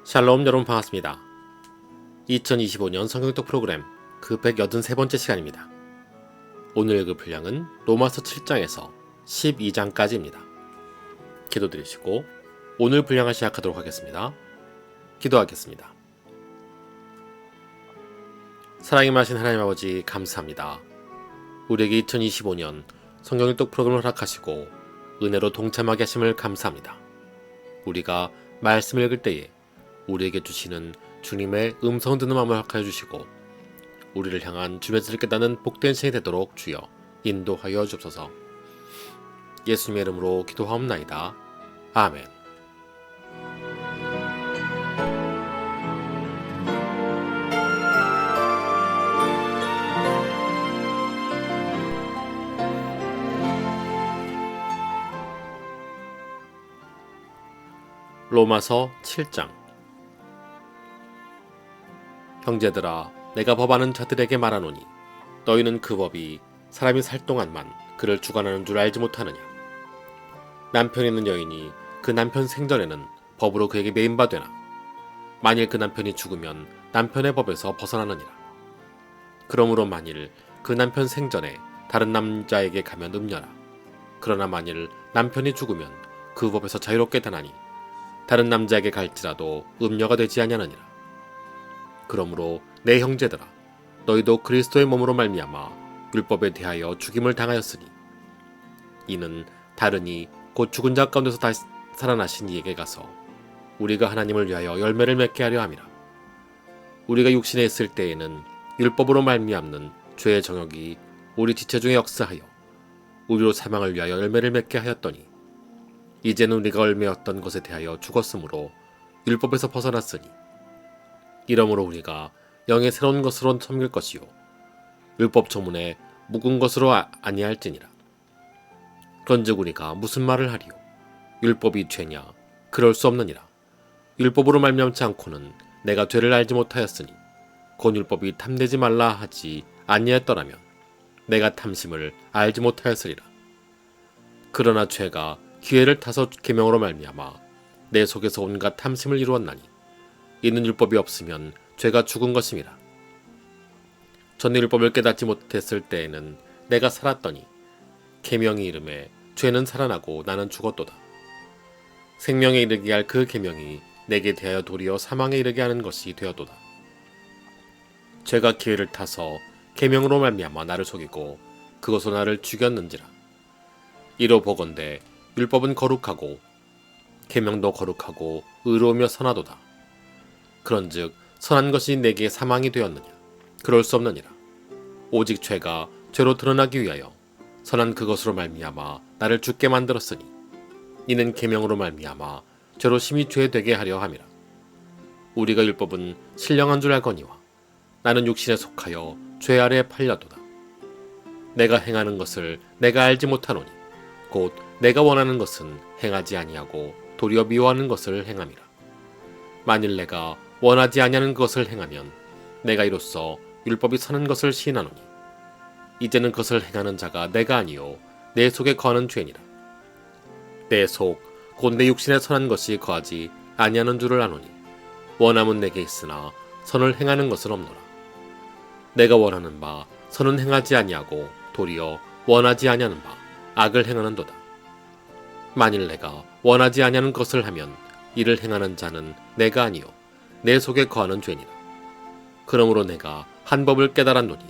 샬롬 여러분 반갑습니다. 2025년 성경독 프로그램 그 183번째 시간입니다. 오늘 읽을 분량은 로마서 7장에서 12장까지입니다. 기도드리시고 오늘 분량을 시작하도록 하겠습니다. 기도하겠습니다. 사랑이 많으신 하나님 아버지 감사합니다. 우리에게 2025년 성경독 프로그램을 허락하시고 은혜로 동참하게 하심을 감사합니다. 우리가 말씀을 읽을 때에 우리에게 주시는 주님의 음성 듣는 마음을 허락하여 주시고 우리를 향한 주의 뜻을 깨닫는 복된 시간이 되도록 주여 인도하여 주옵소서. 예수님의 이름으로 기도하옵나이다. 아멘. 로마서 7장. 형제들아, 내가 법하는 자들에게 말하노니 너희는 그 법이 사람이 살 동안만 그를 주관하는 줄 알지 못하느냐. 남편 있는 여인이 그 남편 생전에는 법으로 그에게 매인바되나 만일 그 남편이 죽으면 남편의 법에서 벗어나느니라. 그러므로 만일 그 남편 생전에 다른 남자에게 가면 음녀라. 그러나 만일 남편이 죽으면 그 법에서 자유롭게 되나니 다른 남자에게 갈지라도 음녀가 되지 아니하느니라. 그러므로 내 형제들아, 너희도 그리스도의 몸으로 말미암아 율법에 대하여 죽임을 당하였으니 이는 다른이 곧 죽은 자 가운데서 다시 살아나신 이에게 가서 우리가 하나님을 위하여 열매를 맺게 하려 함이라. 우리가 육신에 있을 때에는 율법으로 말미암는 죄의 정욕이 우리 지체 중에 역사하여 우리로 사망을 위하여 열매를 맺게 하였더니 이제는 우리가 얽매였던 것에 대하여 죽었으므로 율법에서 벗어났으니 이러므로 우리가 영의 새로운 것으로 섬길 것이요 율법 조문에 묵은 것으로 아니할지니라. 그런즉 우리가 무슨 말을 하리요? 율법이 죄냐? 그럴 수 없느니라. 율법으로 말미암지 않고는 내가 죄를 알지 못하였으니 곧 율법이 탐내지 말라 하지 아니했더라면 내가 탐심을 알지 못하였으리라. 그러나 죄가 기회를 타서 계명으로 말미암아 내 속에서 온갖 탐심을 이루었나니 이는 율법이 없으면 죄가 죽은 것임이라. 전에 율법을 깨닫지 못했을 때에는 내가 살았더니 계명이 이름에 죄는 살아나고 나는 죽었도다. 생명에 이르게 할 그 계명이 내게 대하여 도리어 사망에 이르게 하는 것이 되었도다. 죄가 기회를 타서 계명으로 말미암아 나를 속이고 그것으로 나를 죽였는지라. 이로 보건대 율법은 거룩하고 계명도 거룩하고 의로우며 선하도다. 그런즉 선한 것이 내게 사망이 되었느냐? 그럴 수 없느니라. 오직 죄가 죄로 드러나기 위하여 선한 그것으로 말미암아 나를 죽게 만들었으니 이는 계명으로 말미암아 죄로 심히 죄되게 하려 함이라. 우리가 율법은 신령한 줄 알거니와 나는 육신에 속하여 죄 아래에 팔려도다. 내가 행하는 것을 내가 알지 못하노니 곧 내가 원하는 것은 행하지 아니하고 도리어 미워하는 것을 행함이라. 만일 내가 원하지 아니하는 것을 행하면 내가 이로써 율법이 선한 것을 시인하노니 이제는 그것을 행하는 자가 내가 아니요 내 속에 거하는 죄니라. 내 속 곧 내 육신에 선한 것이 거하지 아니하는 줄을 아노니 원함은 내게 있으나 선을 행하는 것은 없노라. 내가 원하는 바 선은 행하지 아니하고 도리어 원하지 아니하는 바 악을 행하는도다. 만일 내가 원하지 아니하는 것을 하면 이를 행하는 자는 내가 아니요 내 속에 거하는 죄니라. 그러므로 내가 한 법을 깨달았노니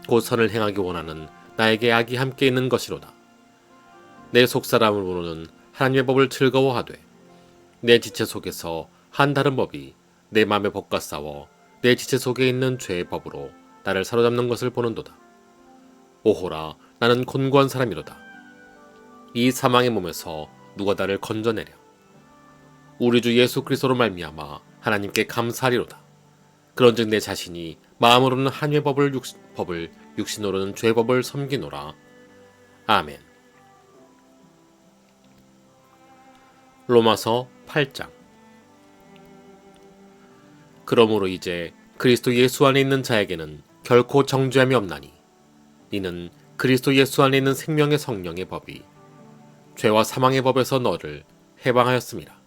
곧 선을 행하기 원하는 나에게 악이 함께 있는 것이로다. 내 속사람으로는 하나님의 법을 즐거워하되 내 지체 속에서 한 다른 법이 내 마음의 법과 싸워 내 지체 속에 있는 죄의 법으로 나를 사로잡는 것을 보는도다. 오호라, 나는 곤고한 사람이로다. 이 사망의 몸에서 누가 나를 건져내랴. 우리 주 예수 그리스도로 말미암아 하나님께 감사하리로다. 그런즉 내 자신이 마음으로는 하나님의 법을 육신으로는 죄의 법을 섬기노라. 아멘. 로마서 8장. 그러므로 이제 그리스도 예수 안에 있는 자에게는 결코 정죄함이 없나니 이는 그리스도 예수 안에 있는 생명의 성령의 법이 죄와 사망의 법에서 너를 해방하였습니다.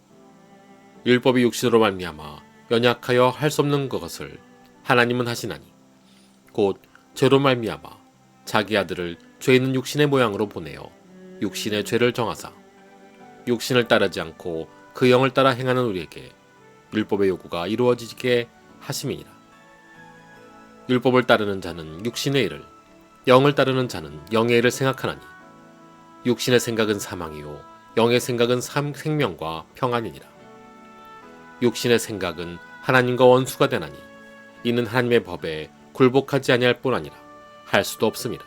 율법이 육신으로 말미암아 연약하여 할 수 없는 것을 하나님은 하시나니 곧 죄로 말미암아 자기 아들을 죄 있는 육신의 모양으로 보내어 육신의 죄를 정하사 육신을 따르지 않고 그 영을 따라 행하는 우리에게 율법의 요구가 이루어지게 하심이니라. 율법을 따르는 자는 육신의 일을, 영을 따르는 자는 영의 일을 생각하나니 육신의 생각은 사망이요 영의 생각은 생명과 평안이니라. 육신의 생각은 하나님과 원수가 되나니 이는 하나님의 법에 굴복하지 아니할 뿐 아니라 할 수도 없음이라.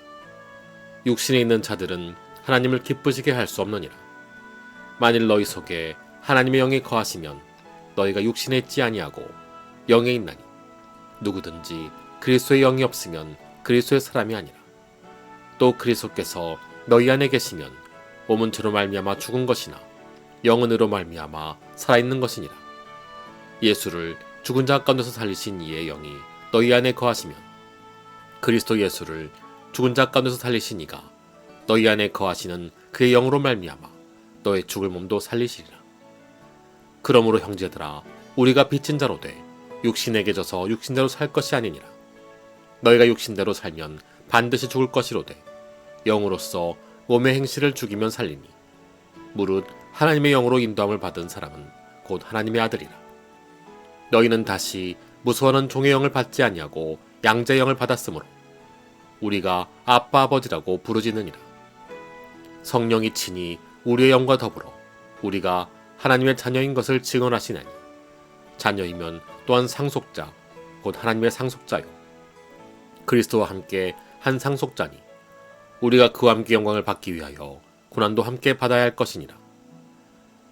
육신에 있는 자들은 하나님을 기쁘시게 할 수 없느니라. 만일 너희 속에 하나님의 영이 거하시면 너희가 육신에 있지 아니하고 영에 있나니 누구든지 그리스도의 영이 없으면 그리스도의 사람이 아니라. 또 그리스도께서 너희 안에 계시면 몸은 죄로 말미암아 죽은 것이나 영은 의로 말미암아 살아있는 것이니라. 예수를 죽은 자 가운데서 살리신 이의 영이 너희 안에 거하시면 그리스도 예수를 죽은 자 가운데서 살리신 이가 너희 안에 거하시는 그의 영으로 말미암아 너의 죽을 몸도 살리시리라. 그러므로 형제들아 우리가 빚진 자로 돼 육신에게 져서 육신대로 살 것이 아니니라. 너희가 육신대로 살면 반드시 죽을 것이로되 영으로서 몸의 행실을 죽이면 살리니 무릇 하나님의 영으로 인도함을 받은 사람은 곧 하나님의 아들이라. 너희는 다시 무수하는 종의 영을 받지 아니하고 양자의 영을 받았으므로 우리가 아빠 아버지라고 부르짖느니라. 성령이 친히 우리의 영과 더불어 우리가 하나님의 자녀인 것을 증언하시나니 자녀이면 또한 상속자 곧 하나님의 상속자요 그리스도와 함께 한 상속자니 우리가 그와 함께 영광을 받기 위하여 고난도 함께 받아야 할 것이니라.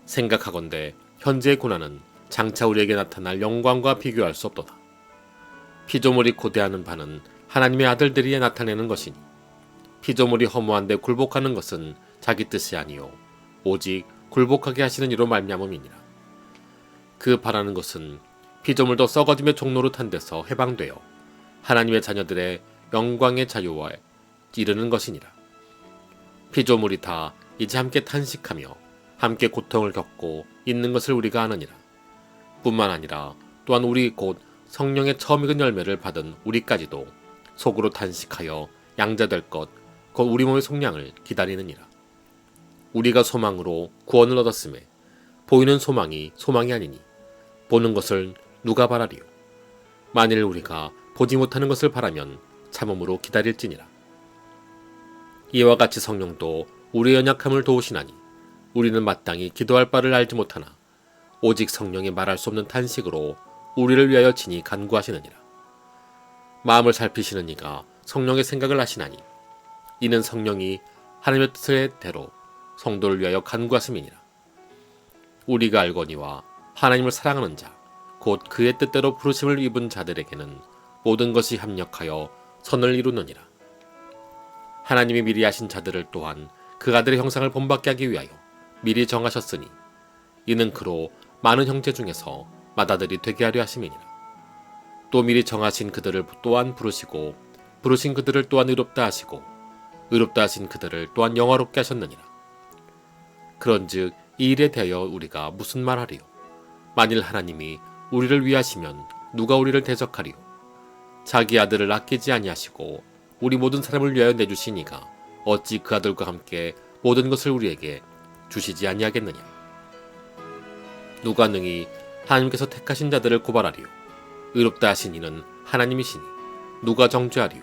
생각하건대 현재의 고난은 장차 우리에게 나타날 영광과 비교할 수 없도다. 피조물이 고대하는 바는 하나님의 아들들이 나타내는 것이니 피조물이 허무한데 굴복하는 것은 자기 뜻이 아니요 오직 굴복하게 하시는 이로 말미암음이니라. 그 바라는 것은 피조물도 썩어짐의 종노릇한 데서 해방되어 하나님의 자녀들의 영광의 자유와 이르는 것이니라. 피조물이 다 이제 함께 탄식하며 함께 고통을 겪고 있는 것을 우리가 아느니라. 뿐만 아니라 또한 우리 곧 성령의 처음 익은 열매를 받은 우리까지도 속으로 탄식하여 양자될 것 곧 우리 몸의 속량을 기다리느니라. 우리가 소망으로 구원을 얻었음에 보이는 소망이 소망이 아니니 보는 것을 누가 바라리요. 만일 우리가 보지 못하는 것을 바라면 참음으로 기다릴지니라. 이와 같이 성령도 우리의 연약함을 도우시나니 우리는 마땅히 기도할 바를 알지 못하나 오직 성령이 말할 수 없는 탄식으로 우리를 위하여 친히 간구하시느니라. 마음을 살피시는 이가 성령의 생각을 하시나니 이는 성령이 하나님의 뜻의 대로 성도를 위하여 간구하심이니라. 우리가 알거니와 하나님을 사랑하는 자 곧 그의 뜻대로 부르심을 입은 자들에게는 모든 것이 합력하여 선을 이루느니라. 하나님이 미리 하신 자들을 또한 그 아들의 형상을 본받게 하기 위하여 미리 정하셨으니 이는 그로 많은 형제 중에서 맏아들이 되게 하려 하심이니라. 또 미리 정하신 그들을 또한 부르시고 부르신 그들을 또한 의롭다 하시고 의롭다 하신 그들을 또한 영화롭게 하셨느니라. 그런즉 이 일에 대하여 우리가 무슨 말하리요? 만일 하나님이 우리를 위하시면 누가 우리를 대적하리요? 자기 아들을 아끼지 아니하시고 우리 모든 사람을 위하여 내주신 이가 어찌 그 아들과 함께 모든 것을 우리에게 주시지 아니하겠느냐? 누가 능히 하나님께서 택하신 자들을 고발하리요? 의롭다 하신 이는 하나님이시니 누가 정죄하리요?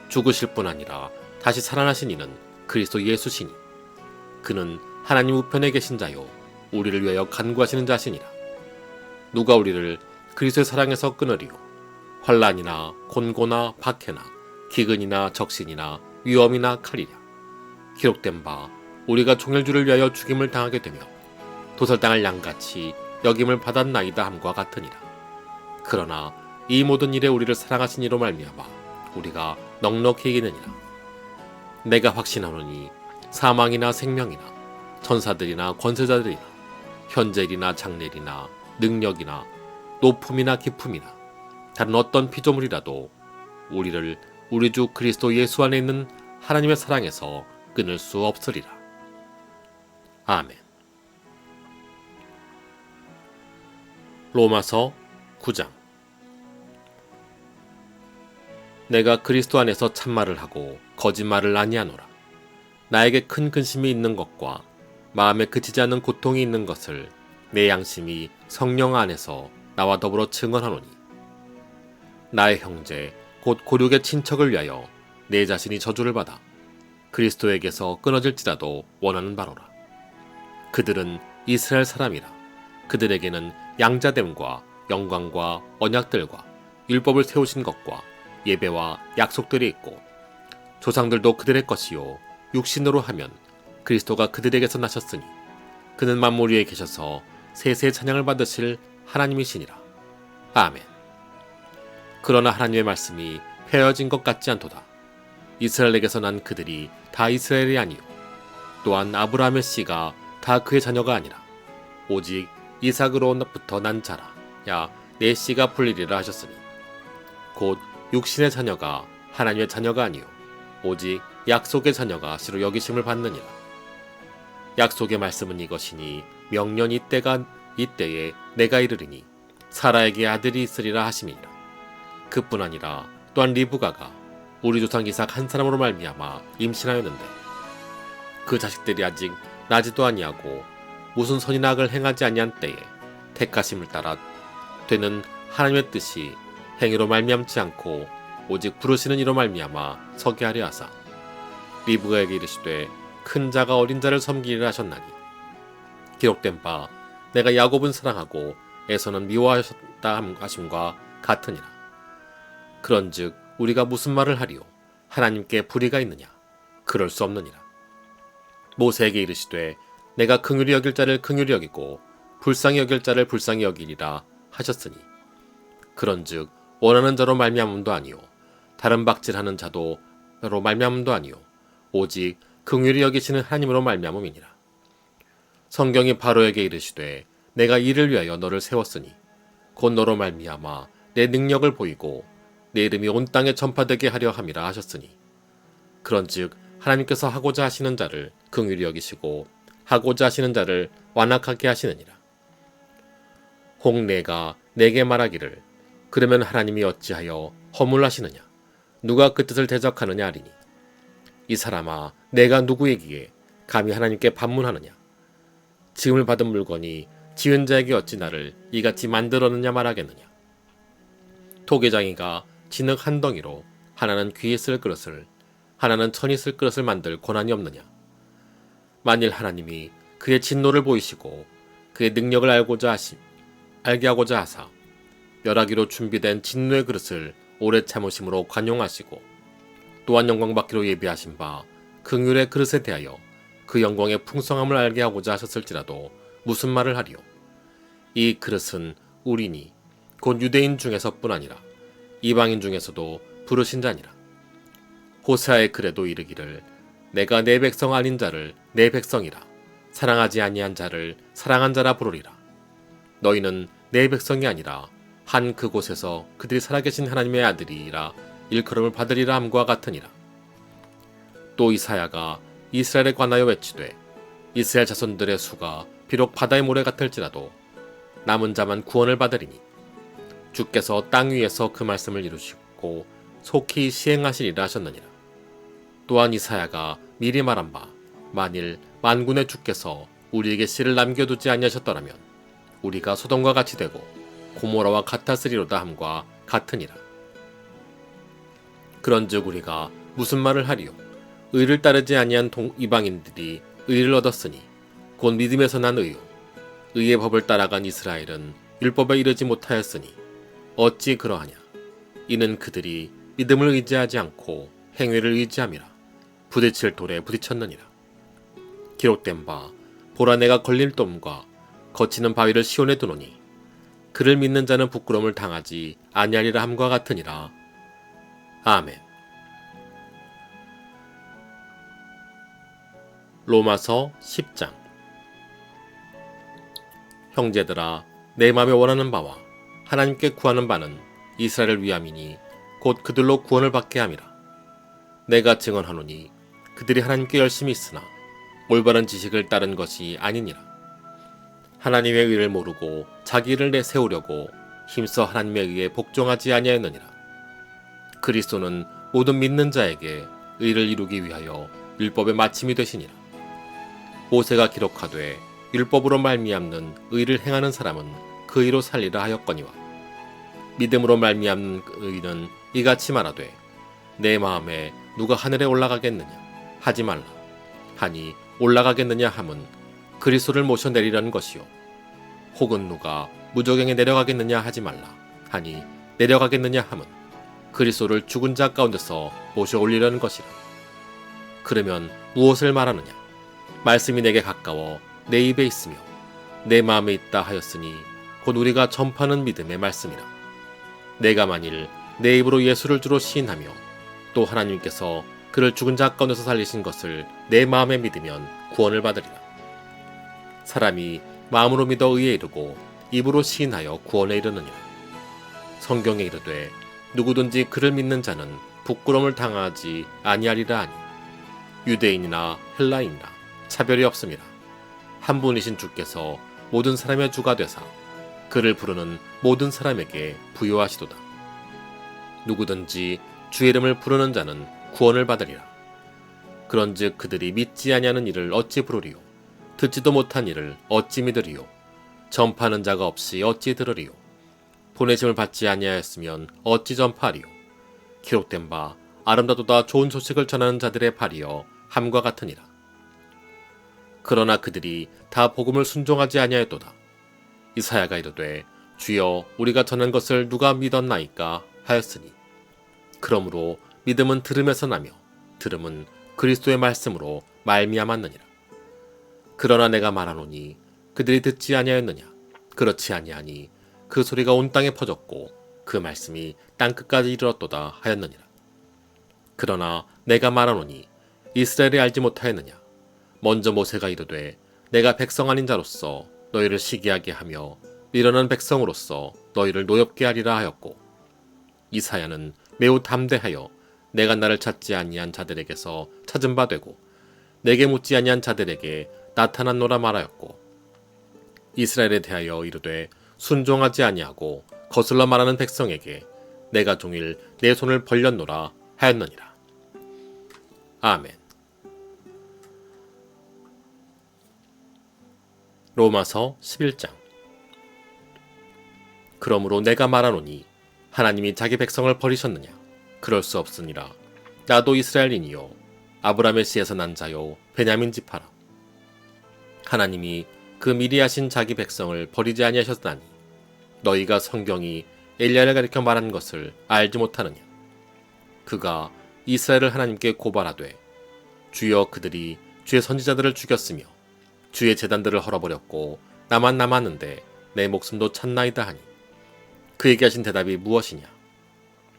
죽으실 뿐 아니라 다시 살아나신 이는 그리스도 예수시니 그는 하나님 우편에 계신 자요 우리를 위하여 간구하시는 자시니라. 누가 우리를 그리스도의 사랑에서 끊으리요? 환난이나 곤고나 박해나 기근이나 적신이나 위험이나 칼이랴. 기록된 바 우리가 종일주를 위하여 죽임을 당하게 되며 도살당할 양같이 여김을 받았나이다 함과 같으니라. 그러나 이 모든 일에 우리를 사랑하신 이로 말미암아 우리가 넉넉히 이기느니라. 내가 확신하노니 사망이나 생명이나 천사들이나 권세자들이나 현재일이나 장래일이나 능력이나 높음이나 깊음이나 다른 어떤 피조물이라도 우리를 우리 주 그리스도 예수 안에 있는 하나님의 사랑에서 끊을 수 없으리라. 아멘. 로마서 9장. 내가 그리스도 안에서 참말을 하고 거짓말을 아니하노라. 나에게 큰 근심이 있는 것과 마음에 그치지 않는 고통이 있는 것을 내 양심이 성령 안에서 나와 더불어 증언하노니, 나의 형제 곧 고륙의 친척을 위하여 내 자신이 저주를 받아 그리스도에게서 끊어질지라도 원하는 바로라. 그들은 이스라엘 사람이라. 그들에게는 양자됨과 영광과 언약들과 율법을 세우신 것과 예배와 약속들이 있고, 조상들도 그들의 것이요 육신으로 하면 그리스도가 그들에게서 나셨으니 그는 만물 위에 계셔서 세세 찬양을 받으실 하나님이시니라. 아멘. 그러나 하나님의 말씀이 폐허진 것 같지 않도다. 이스라엘에게서 난 그들이 다 이스라엘이 아니요 또한 아브라함의 씨가 다 그의 자녀가 아니라 오직 이삭으로부터 난 자라. 야, 내 씨가 풀리리라 하셨으니 곧 육신의 자녀가 하나님의 자녀가 아니요 오직 약속의 자녀가 씨로 여기심을 받느니라. 약속의 말씀은 이것이니 명년 이때에 내가 이르리니 사라에게 아들이 있으리라 하심이니라. 그뿐 아니라 또한 리브가가 우리 조상 이삭 한 사람으로 말미암아 임신하였는데 그 자식들이 아직 나지도 아니하고 무슨 선이나 악을 행하지 아니한 때에 택하심을 따라 되는 하나님의 뜻이 행위로 말미암지 않고 오직 부르시는 이로 말미암아 서게 하려 하사 리브가에게 이르시되 큰 자가 어린 자를 섬기리라 하셨나니, 기록된 바 내가 야곱은 사랑하고 에서는 미워하셨다 하심과 같으니라. 그런즉 우리가 무슨 말을 하리요? 하나님께 불의가 있느냐? 그럴 수 없느니라. 모세에게 이르시되 내가 긍휼히 여길 자를 긍휼히 여기고 불쌍히 여길 자를 불쌍히 여기리라 하셨으니, 그런즉 원하는 자로 말미암음도 아니요 다른 박질하는 자도로 말미암음도 아니요 오직 긍휼히 여기시는 하나님으로 말미암음이니라. 성경이 바로에게 이르시되 내가 이를 위하여 너를 세웠으니 곧 너로 말미암아 내 능력을 보이고 내 이름이 온 땅에 전파되게 하려 함이라 하셨으니, 그런즉 하나님께서 하고자 하시는 자를 긍휼히 여기시고 하고자 하시는 자를 완악하게 하시느니라. 혹 내가 내게 말하기를 그러면 하나님이 어찌하여 허물하시느냐? 누가 그 뜻을 대적하느냐 하리니, 이 사람아 내가 누구이기에 감히 하나님께 반문하느냐? 지음을 받은 물건이 지은 자에게 어찌 나를 이같이 만들었느냐 말하겠느냐? 토계장이가 진흙 한 덩이로 하나는 귀에 쓸 그릇을 하나는 천이 쓸 그릇을 만들 권한이 없느냐? 만일 하나님이 그의 진노를 보이시고 그의 능력을 알게 하고자 하사 멸하기로 준비된 진노의 그릇을 오래 참으심으로 관용하시고 또한 영광받기로 예비하신 바 긍휼의 그릇에 대하여 그 영광의 풍성함을 알게 하고자 하셨을지라도 무슨 말을 하리요? 이 그릇은 우리니 곧 유대인 중에서뿐 아니라 이방인 중에서도 부르신 자니라. 호세아의 글에도 이르기를 내가 내 백성 아닌 자를 내 백성이라 사랑하지 아니한 자를 사랑한 자라 부르리라. 너희는 내 백성이 아니라 한 그곳에서 그들이 살아계신 하나님의 아들이라 일컬음을 받으리라 함과 같으니라. 또 이사야가 이스라엘에 관하여 외치되 이스라엘 자손들의 수가 비록 바다의 모래 같을지라도 남은 자만 구원을 받으리니 주께서 땅 위에서 그 말씀을 이루시고 속히 시행하시리라 하셨느니라. 또한 이사야가 미리 말한 바 만일 만군의 주께서 우리에게 씨를 남겨두지 아니하셨더라면 우리가 소돔과 같이 되고 고모라와 같았으리로다 함과 같으니라. 그런즉 우리가 무슨 말을 하리요? 의를 따르지 아니한 이방인들이 의를 얻었으니 곧 믿음에서 난 의요 의의 법을 따라간 이스라엘은 율법에 이르지 못하였으니 어찌 그러하냐? 이는 그들이 믿음을 의지하지 않고 행위를 의지함이라 부딪힐 돌에 부딪혔느니라. 기록된 바 보라 내가 걸릴 돔과 거치는 바위를 시온에 두노니 그를 믿는 자는 부끄러움을 당하지 아니하리라 함과 같으니라. 아멘. 로마서 10장. 형제들아, 내 맘에 원하는 바와 하나님께 구하는 바는 이스라엘을 위함이니 곧 그들로 구원을 받게 함이라. 내가 증언하노니 그들이 하나님께 열심히 있으나 올바른 지식을 따른 것이 아니니라. 하나님의 의를 모르고 자기 일을 내세우려고 힘써 하나님에 의해 복종하지 아니하였느니라. 그리스도는 모든 믿는 자에게 의를 이루기 위하여 율법의 마침이 되시니라. 모세가 기록하되 율법으로 말미암는 의를 행하는 사람은 그 의로 살리라 하였거니와 믿음으로 말미암는 의는 이같이 말하되 내 마음에 누가 하늘에 올라가겠느냐 하지 말라 하니 올라가겠느냐 함은 그리스도를 모셔내리라는 것이요 혹은 누가 무저갱에 내려가겠느냐 하지 말라 하니 내려가겠느냐 함은 그리스도를 죽은 자 가운데서 모셔 올리려는 것이라. 그러면 무엇을 말하느냐? 말씀이 내게 가까워 내 입에 있으며 내 마음에 있다 하였으니 곧 우리가 전파하는 믿음의 말씀이라. 내가 만일 내 입으로 예수를 주로 시인하며 또 하나님께서 그를 죽은 자 가운데서 살리신 것을 내 마음에 믿으면 구원을 받으리라. 사람이 마음으로 믿어 의에 이르고 입으로 시인하여 구원에 이르느니라. 성경에 이르되 누구든지 그를 믿는 자는 부끄러움을 당하지 아니하리라 하니 유대인이나 헬라인이나 차별이 없습니다. 한 분이신 주께서 모든 사람의 주가 되사 그를 부르는 모든 사람에게 부요하시도다. 누구든지 주의 이름을 부르는 자는 구원을 받으리라. 그런즉 그들이 믿지 아니하는 일을 어찌 부르리요? 듣지도 못한 일을 어찌 믿으리요? 전파하는 자가 없이 어찌 들으리요? 보내심을 받지 아니하였으면 어찌 전파하리요? 기록된 바 아름다도다 좋은 소식을 전하는 자들의 발이여 함과 같으니라. 그러나 그들이 다 복음을 순종하지 아니하였도다. 이사야가 이르되 주여 우리가 전한 것을 누가 믿었나이까 하였으니 그러므로 믿음은 들음에서 나며 들음은 그리스도의 말씀으로 말미암았느니라. 그러나 내가 말하노니 그들이 듣지 아니하였느냐? 그렇지 아니하니 그 소리가 온 땅에 퍼졌고 그 말씀이 땅끝까지 이르렀도다 하였느니라. 그러나 내가 말하노니 이스라엘이 알지 못하였느냐? 먼저 모세가 이르되 내가 백성 아닌 자로서 너희를 시기하게 하며 미련한 백성으로서 너희를 노엽게 하리라 하였고 이사야는 매우 담대하여 내가 나를 찾지 아니한 자들에게서 찾은 바 되고 내게 묻지 아니한 자들에게 나타났노라 말하였고 이스라엘에 대하여 이르되 순종하지 아니하고 거슬러 말하는 백성에게 내가 종일 내 손을 벌렸노라 하였느니라. 아멘. 로마서 11장. 그러므로 내가 말하노니 하나님이 자기 백성을 버리셨느냐? 그럴 수 없으니라. 나도 이스라엘인이요 아브라함의 씨에서 난 자요 베냐민 지파라. 하나님이 그 미리 하신 자기 백성을 버리지 아니하셨다니 너희가 성경이 엘리야를 가리켜 말한 것을 알지 못하느냐? 그가 이스라엘을 하나님께 고발하되 주여 그들이 주의 선지자들을 죽였으며 주의 제단들을 헐어버렸고 나만 남았는데 내 목숨도 찾나이다 하니 그에게 하신 대답이 무엇이냐?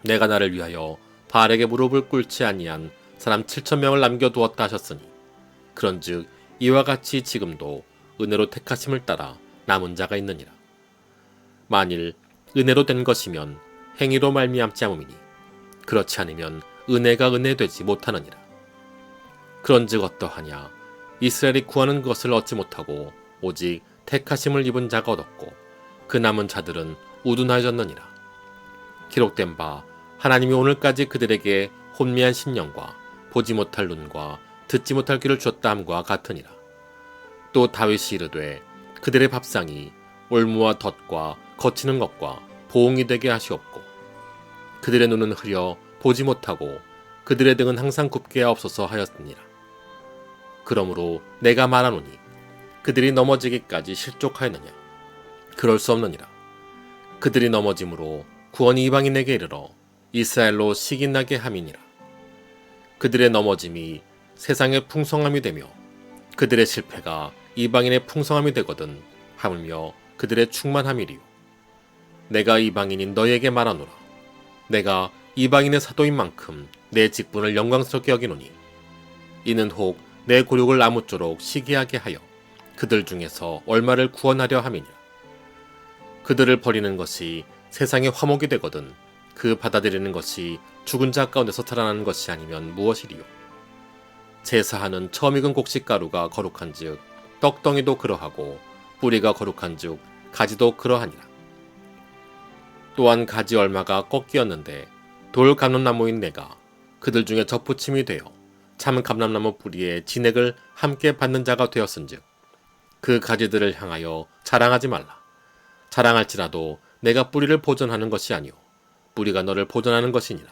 내가 나를 위하여 바알에게 무릎을 꿇지 아니한 사람 7,000명을 남겨두었다 하셨으니 그런즉 이와 같이 지금도 은혜로 택하심을 따라 남은 자가 있느니라. 만일 은혜로 된 것이면 행위로 말미암지 않음이니 그렇지 않으면 은혜가 은혜되지 못하느니라. 그런즉 어떠하냐? 이스라엘이 구하는 것을 얻지 못하고 오직 택하심을 입은 자가 얻었고 그 남은 자들은 우둔하여졌느니라. 기록된 바 하나님이 오늘까지 그들에게 혼미한 심령과 보지 못할 눈과 듣지 못할 귀를 주었다 함과 같으니라. 또 다윗이 이르되 그들의 밥상이 올무와 덫과 거치는 것과 보응이 되게 하시옵고 그들의 눈은 흐려 보지 못하고 그들의 등은 항상 굽게 하옵소서 하였느니라. 그러므로 내가 말하노니 그들이 넘어지기까지 실족하였느냐? 그럴 수 없느니라. 그들이 넘어짐으로 구원이 이방인에게 이르러 이스라엘로 시기나게 함이니라. 그들의 넘어짐이 세상의 풍성함이 되며 그들의 실패가 이방인의 풍성함이 되거든 하물며 그들의 충만함이리요. 내가 이방인인 너희에게 말하노라. 내가 이방인의 사도인 만큼 내 직분을 영광스럽게 여기노니 이는 혹 내 고륙을 아무쪼록 시기하게 하여 그들 중에서 얼마를 구원하려 함이니라. 그들을 버리는 것이 세상의 화목이 되거든 그 받아들이는 것이 죽은 자 가운데서 살아나는 것이 아니면 무엇이리요? 제사하는 처음 익은 곡식가루가 거룩한즉 떡덩이도 그러하고 뿌리가 거룩한즉 가지도 그러하니라. 또한 가지 얼마가 꺾이었는데 돌 감람나무인 내가 그들 중에 접붙임이 되어 참 감람나무 뿌리에 진액을 함께 받는 자가 되었은즉 그 가지들을 향하여 자랑하지 말라. 자랑할지라도 내가 뿌리를 보존하는 것이 아니오 뿌리가 너를 보존하는 것이니라.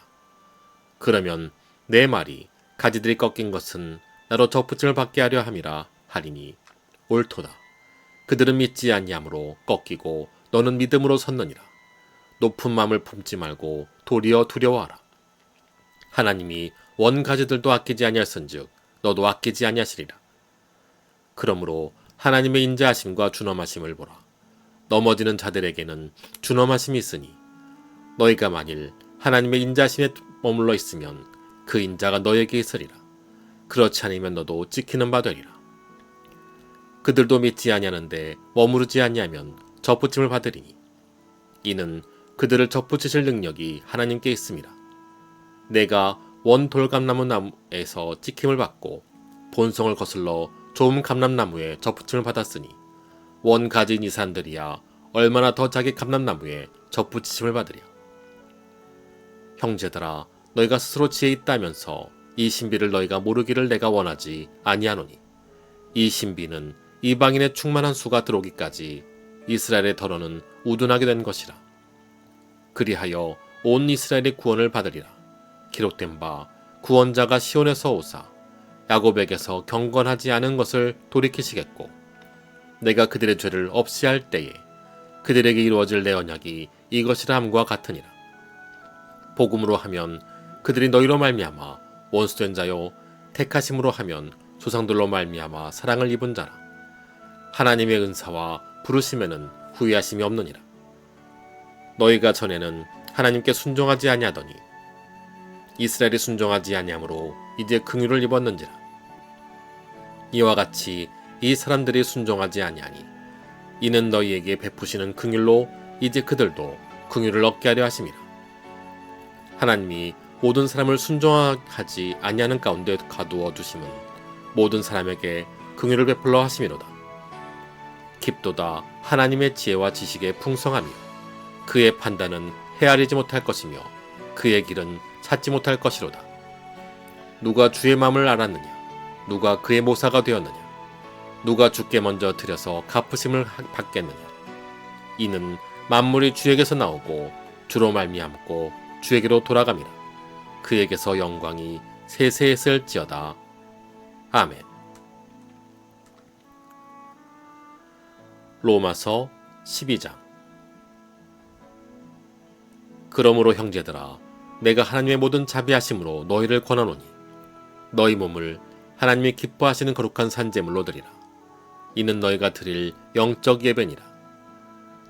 그러면 내 말이 가지들이 꺾인 것은 나로 접붙임을 받게 하려 함이라 하리니 옳도다. 그들은 믿지 아니함으로 꺾이고 너는 믿음으로 섰느니라. 높은 마음을 품지 말고 도리어 두려워하라. 하나님이 원 가지들도 아끼지 아니하였은즉 너도 아끼지 아니하시리라. 그러므로 하나님의 인자하심과 준엄하심을 보라. 넘어지는 자들에게는 준엄하심이 있으니 너희가 만일 하나님의 인자하심에 머물러 있으면 그 인자가 너에게 있으리라. 그렇지 않으면 너도 찍히는 바 되리라. 그들도 믿지 아니하는데 머무르지 아니하면 접붙임을 받으리니 이는 그들을 접붙이실 능력이 하나님께 있습니다. 내가 원 돌감나무 나무에서 찍힘을 받고 본성을 거슬러 좋은 감람나무에 접붙임을 받았으니 원 가진 이산들이야 얼마나 더 자기 감람나무에 접붙이심을 받으랴. 형제들아, 너희가 스스로 지혜 있다면서 이 신비를 너희가 모르기를 내가 원하지 아니하노니 이 신비는 이방인의 충만한 수가 들어오기까지 이스라엘의 더러는 우둔하게 된 것이라. 그리하여 온 이스라엘이 구원을 받으리라. 기록된 바 구원자가 시온에서 오사 야곱에게서 경건하지 않은 것을 돌이키시겠고 내가 그들의 죄를 없이 할 때에 그들에게 이루어질 내 언약이 이것이라 함과 같으니라. 복음으로 하면 그들이 너희로 말미암아 원수된 자요 택하심으로 하면 조상들로 말미암아 사랑을 입은 자라. 하나님의 은사와 부르심에는 후회하심이 없느니라. 너희가 전에는 하나님께 순종하지 아니하더니 이스라엘이 순종하지 아니하므로 이제 긍휼을 입었는지라. 이와 같이 이 사람들이 순종하지 아니하니 이는 너희에게 베푸시는 긍휼로 이제 그들도 긍휼을 얻게 하려 하심이라. 하나님이 모든 사람을 순종하지 아니하는 가운데 가두어 두심은 모든 사람에게 긍휼을 베풀러 하심이로다. 깊도다 하나님의 지혜와 지식의 풍성함이요 그의 판단은 헤아리지 못할 것이며 그의 길은 찾지 못할 것이로다. 누가 주의 마음을 알았느냐? 누가 그의 모사가 되었느냐? 누가 주께 먼저 드려서 갚으심을 받겠느냐? 이는 만물이 주에게서 나오고 주로 말미암고 주에게로 돌아갑니다. 그에게서 영광이 세세했을지어다. 아멘. 로마서 12장. 그러므로 형제들아, 내가 하나님의 모든 자비하심으로 너희를 권하노니 너희 몸을 하나님이 기뻐하시는 거룩한 산제물로 드리라. 이는 너희가 드릴 영적 예배니라.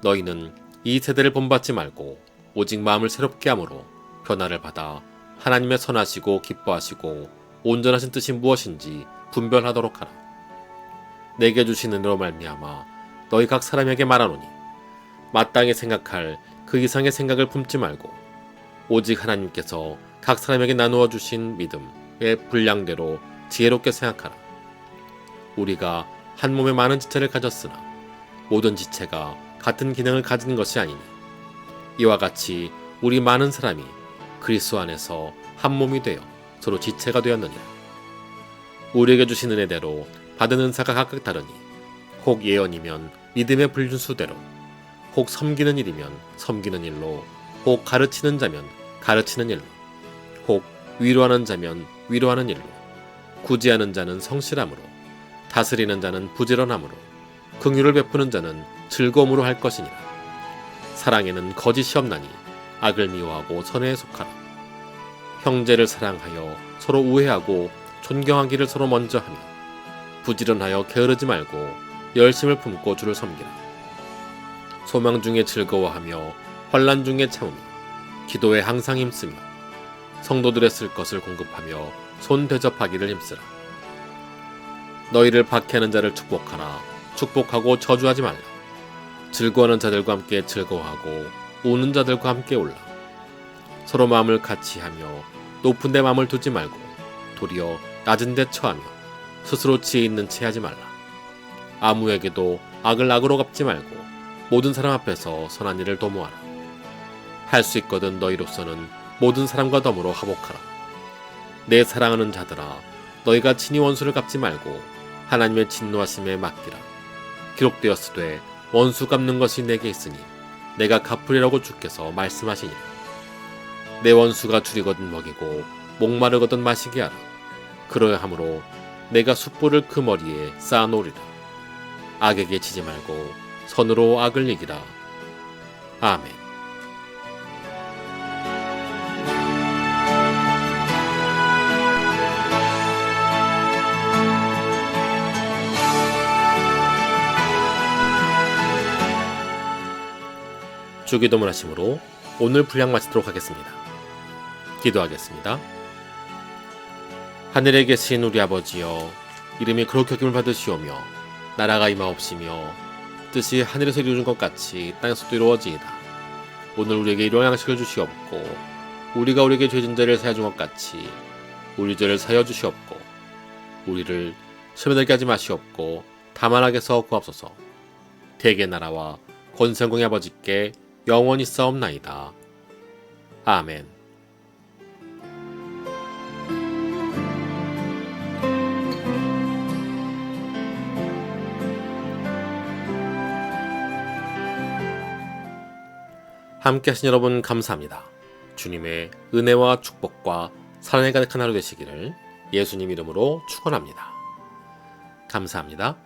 너희는 이 세대를 본받지 말고 오직 마음을 새롭게 함으로 변화를 받아 하나님의 선하시고 기뻐하시고 온전하신 뜻이 무엇인지 분별하도록 하라. 내게 주신 은혜로 말미암아 너희 각 사람에게 말하노니 마땅히 생각할 그 이상의 생각을 품지 말고 오직 하나님께서 각 사람에게 나누어 주신 믿음의 분량대로 지혜롭게 생각하라. 우리가 한 몸에 많은 지체를 가졌으나 모든 지체가 같은 기능을 가진 것이 아니니 이와 같이 우리 많은 사람이 그리스도 안에서 한 몸이 되어 서로 지체가 되었느니라. 우리에게 주신 은혜대로 받은 은사가 각각 다르니 혹 예언이면 믿음의 불준수대로, 혹 섬기는 일이면 섬기는 일로, 혹 가르치는 자면 가르치는 일로, 혹 위로하는 자면 위로하는 일로, 구제하는 자는 성실함으로, 다스리는 자는 부지런함으로, 긍휼을 베푸는 자는 즐거움으로 할 것이니라. 사랑에는 거짓이 없나니 악을 미워하고 선에 속하라. 형제를 사랑하여 서로 우애하고 존경하기를 서로 먼저 하며 부지런하여 게으르지 말고 열심을 품고 주를 섬기라. 소망 중에 즐거워하며 환난 중에 참으며 기도에 항상 힘쓰며 성도들의 쓸 것을 공급하며 손 대접하기를 힘쓰라. 너희를 박해하는 자를 축복하라. 축복하고 저주하지 말라. 즐거워하는 자들과 함께 즐거워하고 우는 자들과 함께 울라. 서로 마음을 같이 하며 높은 데 마음을 두지 말고 도리어 낮은 데 처하며 스스로 지혜 있는 채 하지 말라. 아무에게도 악을 악으로 갚지 말고 모든 사람 앞에서 선한 일을 도모하라. 할 수 있거든 너희로서는 모든 사람과 더불어 화목하라. 내 사랑하는 자들아, 너희가 친히 원수를 갚지 말고 하나님의 진노하심에 맡기라. 기록되었으되 원수 갚는 것이 내게 있으니 내가 갚으리라고 주께서 말씀하시니, 내 원수가 줄이거든 먹이고 목마르거든 마시게 하라. 그러야 하므로 내가 숯불을 그 머리에 쌓아놓으리라. 악에게 지지 말고 선으로 악을 이기라. 아멘. 주기도문 하심으로 오늘 분량 마치도록 하겠습니다. 기도하겠습니다. 하늘에 계신 우리 아버지여, 이름이 거룩히 여김을 받으시오며 나라가 임하옵시며 뜻이 하늘에서 이루어진 것 같이 땅에서도 이루어지이다. 오늘 우리에게 일용할 양식을 주시옵고, 우리가 우리에게 죄진 자를 사하여 준 것 같이 우리 죄를 사하여 주시옵고, 우리를 시험에 들게 하지 마시옵고 다만 악에서 구하옵소서. 대개 나라와 권세공의 아버지께 영원히 싸움나이다. 아멘. 함께 하신 여러분 감사합니다. 주님의 은혜와 축복과 사랑이 가득한 하루 되시기를 예수님 이름으로 축원합니다. 감사합니다.